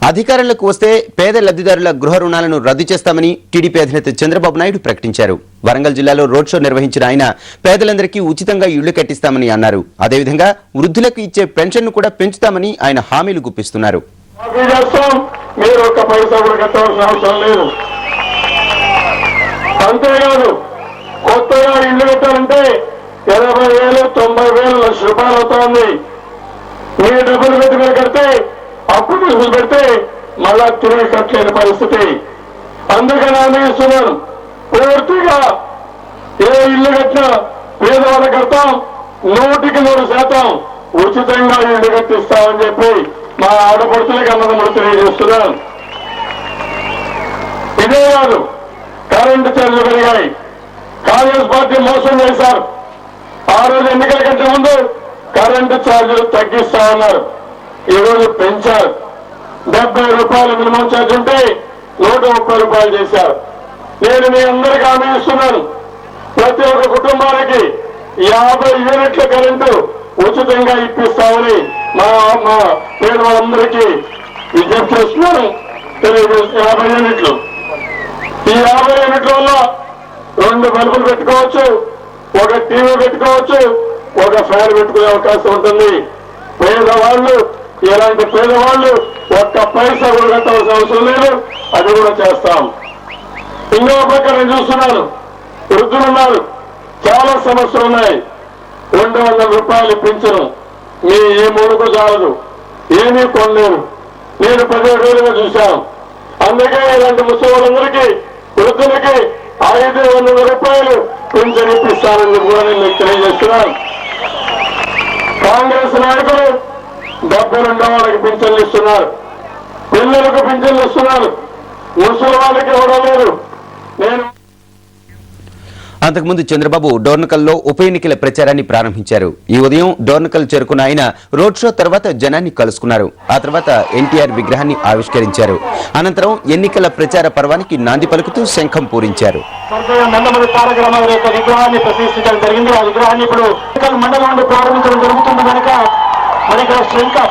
అధికారంలోకి వస్తే పేద లబ్ధిదారుల గృహ రుణాలను రద్దు చేస్తామని టీడీపీ అధినేత చంద్రబాబు నాయుడు ప్రకటించారు. వరంగల్ జిల్లాలో రోడ్ షో నిర్వహించిన ఆయన పేదలందరికీ ఉచితంగా ఇళ్లు కట్టిస్తామని అన్నారు. అదేవిధంగా వృద్ధులకు ఇచ్చే పెన్షన్ను కూడా పెంచుతామని ఆయన హామీలు గుప్పిస్తున్నారు. అంతేకాదు కొత్తగా ఇల్లు కట్టాలంటే 80,000, 90,000 లక్ష రూపాయలు అవుతోంది. మీరు డబ్బులు పెట్టుకుని కడితే అప్పు తీసుకుని పెడితే మళ్ళా తిరిగి కట్టలేని పరిస్థితి. అందుకని హామీ ఇస్తున్నాను, పూర్తిగా ఏ ఇల్లు కట్టినా పేదవాళ్ళకి కడతాం, 100% ఉచితంగా ఇల్లు కట్టిస్తామని చెప్పి మా ఆడపడుతులకి అన్నదమ్ములు తెలియజేస్తున్నాను. ఇదే కాదు, కరెంటు ఛార్జీలు పెరిగాయి. కాంగ్రెస్ పార్టీ మోసం చేశారు. ఆ రోజు ఎన్నికల కంటే ముందు కరెంటు ఛార్జీలు తగ్గిస్తా ఉన్నారు, ఈ రోజు పెంచారు. 70 రూపాయలు మినిమం ఛార్జ్ ఉంటే 130 రూపాయలు చేశారు. నేను మీ అందరికీ హామీ ఇస్తున్నాను, ప్రతి ఒక్క కుటుంబానికి 50 యూనిట్ల కరెంటు ఉచితంగా ఇప్పిస్తామని మా పేదవాళ్ళందరికీ విజ్ఞప్తి చేస్తున్నాను. 50 యూనిట్లు. ఈ 50 యూనిట్ల వల్ల 2 బల్బులు పెట్టుకోవచ్చు, ఒక టీవీ పెట్టుకోవచ్చు, ఒక ఫ్యాన్ పెట్టుకునే అవకాశం ఉంటుంది. పేదవాళ్ళు, ఇలాంటి పేదవాళ్ళు ఒక్క పైసా కూడా కట్టవలసిన అవసరం లేదు, అది కూడా చేస్తాం. ఇంకో పక్క నేను చూస్తున్నాను, వృద్ధులున్నారు, చాలా సమస్యలు ఉన్నాయి. 200 రూపాయలు పింఛను మీ ఏ మూడుకు చాలదు, ఏమీ కొనలేరు. నేను 17 చూశాను. అందుకే ఇలాంటి ముసలివాళ్ళందరికీ, వృద్ధులకి 500 రూపాయలు పింఛను ఇప్పిస్తానని కూడా నేను మీకు తెలియజేస్తున్నాను. కాంగ్రెస్ నాయకులు 72 వాళ్ళకి పింఛన్లు ఇస్తున్నారు, పిల్లలకు పింఛన్లు ఇస్తున్నారు, ముసలి వాళ్ళకి ఇవ్వడం లేదు. నేను అంతకుముందు చంద్రబాబు డోర్నకల్లో ఉప ఎన్నికల ప్రచారాన్ని ప్రారంభించారు. ఈ ఉదయం డోర్నకల్ చేరుకున్న ఆయన రోడ్ షో తర్వాత జనాన్ని కలుసుకున్నారు. ఆ తర్వాత ఎన్టీఆర్ విగ్రహాన్ని ఆవిష్కరించారు. అనంతరం ఎన్నికల ప్రచార పర్వానికి నాంది పలుకుతూ శంఖం పూరించారు. విగ్రహాన్ని ప్రతిష్ఠించడం జరిగింది. ఆ విగ్రహాన్ని ఇప్పుడు మండలం నుండి ప్రారంభించడం జరుగుతుంది కనుక మనకి శంఖం